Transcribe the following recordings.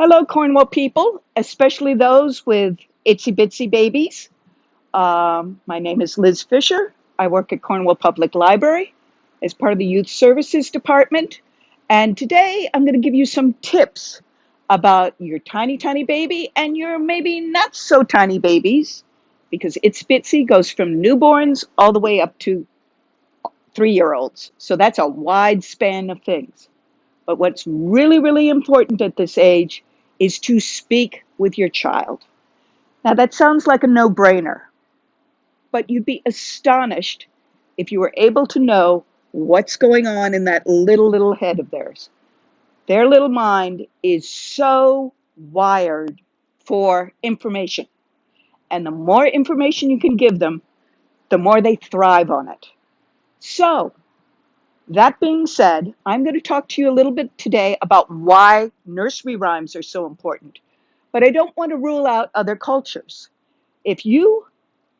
Hello, Cornwall people, especially those with itsy bitsy babies. My name is Liz Fisher. I work at Cornwall Public Library as part of the Youth Services Department. And today I'm going to give you some tips about your tiny, tiny baby and your maybe not so tiny babies, because Itsy Bitsy goes from newborns all the way up to 3-year-olds. So that's a wide span of things. But what's really, really important at this age is to speak with your child. Now, that sounds like a no-brainer, but you'd be astonished if you were able to know what's going on in that little head of theirs. Their little mind is so wired for information. And the more information you can give them, the more they thrive on it. So, that being said, I'm going to talk to you a little bit today about why nursery rhymes are so important. But I don't want to rule out other cultures. If you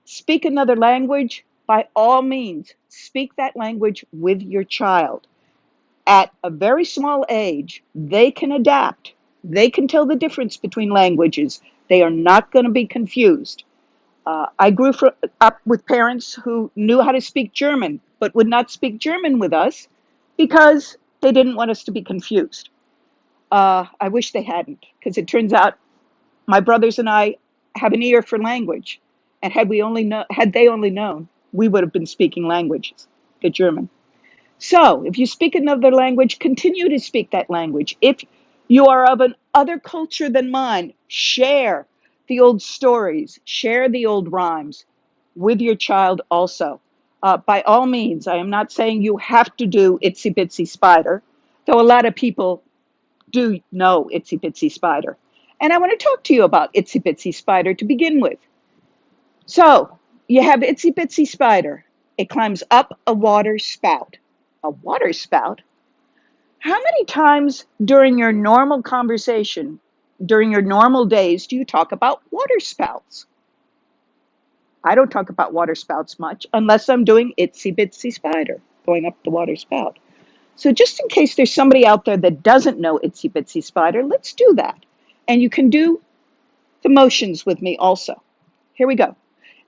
speak another language, by all means, speak that language with your child. At a very small age, they can adapt. They can tell the difference between languages. They are not going to be confused. I grew up with parents who knew how to speak German, but would not speak German with us because they didn't want us to be confused. I wish they hadn't, because it turns out my brothers and I have an ear for language, and had they only known, we would have been speaking languages, the German. So, if you speak another language, continue to speak that language. If you are of an other culture than mine, share the old stories, share the old rhymes with your child also. By all means, I am not saying you have to do Itsy Bitsy Spider, though a lot of people do know Itsy Bitsy Spider. And I want to talk to you about Itsy Bitsy Spider to begin with. So, you have Itsy Bitsy Spider. It climbs up a water spout. A water spout? How many times during your normal conversation, during your normal days, do you talk about water spouts? I don't talk about water spouts much unless I'm doing Itsy Bitsy Spider, going up the water spout. So just in case there's somebody out there that doesn't know Itsy Bitsy Spider, let's do that. And you can do the motions with me also. Here we go.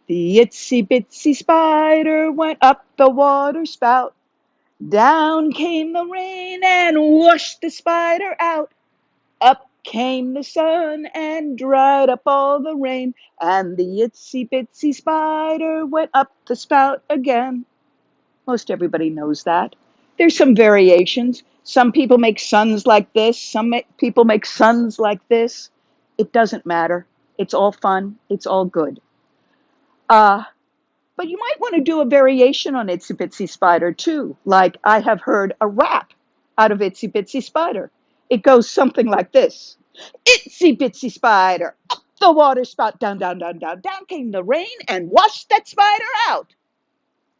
The itsy bitsy spider went up the water spout. Down came the rain and washed the spider out. Up came the sun and dried up all the rain. And the itsy bitsy spider went up the spout again. Most everybody knows that. There's some variations. Some people make suns like this. People make suns like this. It doesn't matter. It's all fun. It's all good. Uh, but you might want to do a variation on Itsy Bitsy Spider too. Like I have heard a rap out of Itsy Bitsy Spider. It goes something like this. Itsy Bitsy Spider, up the water spout, down, down, down, down, down came the rain and washed that spider out.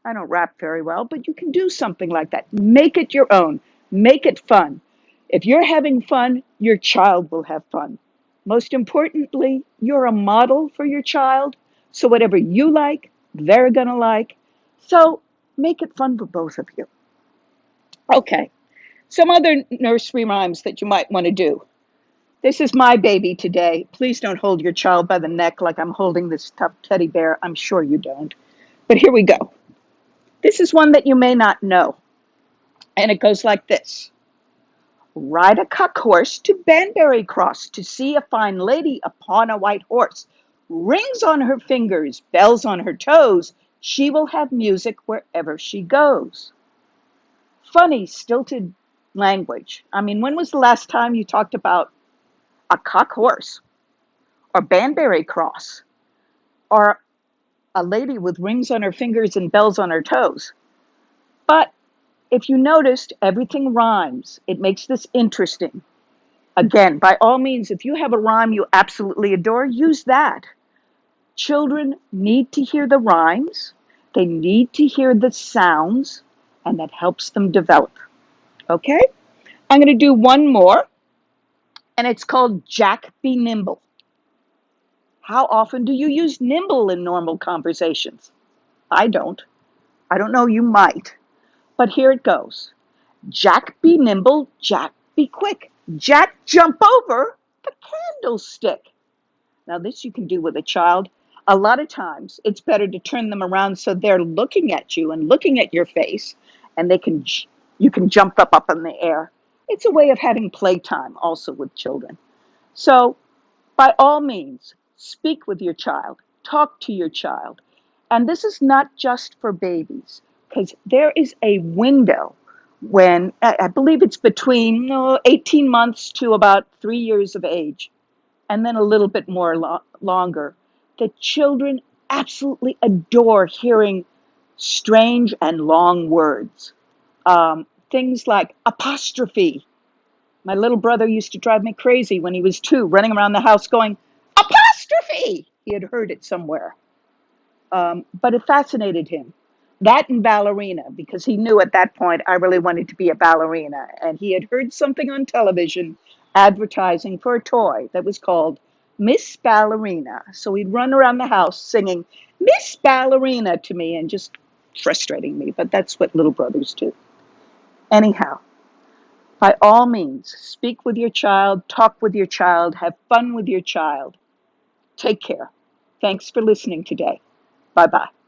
I don't rap very well, but you can do something like that. Make it your own. Make it fun. If you're having fun, your child will have fun. Most importantly, you're a model for your child. So whatever you like, they're going to like. So make it fun for both of you. Okay, some other nursery rhymes that you might want to do. This is my baby today. Please don't hold your child by the neck like I'm holding this tough teddy bear. I'm sure you don't. But here we go. This is one that you may not know. And it goes like this. Ride a cock horse to Banbury Cross to see a fine lady upon a white horse. Rings on her fingers, bells on her toes. She will have music wherever she goes. Funny, stilted language. I mean, when was the last time you talked about a cock horse or Banbury Cross or a lady with rings on her fingers and bells on her toes? But if you noticed, everything rhymes. It makes this interesting. Again, by all means, if you have a rhyme you absolutely adore, use that. Children need to hear the rhymes. They need to hear the sounds, and that helps them develop. Okay? I'm going to do one more, and it's called Jack Be Nimble. How often do you use nimble in normal conversations? I don't. I don't know, you might. But here it goes. Jack be nimble, Jack be quick. Jack jump over, the candlestick. Now, this you can do with a child. A lot of times, it's better to turn them around so they're looking at you and looking at your face, and you can jump up in the air. It's a way of having playtime also with children. So, by all means, speak with your child, talk to your child. And this is not just for babies, because there is a window when I believe it's between 18 months to about 3 years of age, and then a little bit more longer. The children absolutely adore hearing strange and long words. Things like apostrophe. My little brother used to drive me crazy when he was 2, running around the house going, apostrophe! He had heard it somewhere. But it fascinated him. That and ballerina, because he knew at that point I really wanted to be a ballerina. And he had heard something on television advertising for a toy that was called Miss Ballerina. So he'd run around the house singing Miss Ballerina to me and just frustrating me. But that's what little brothers do. Anyhow, by all means, speak with your child, talk with your child, have fun with your child. Take care. Thanks for listening today. Bye bye.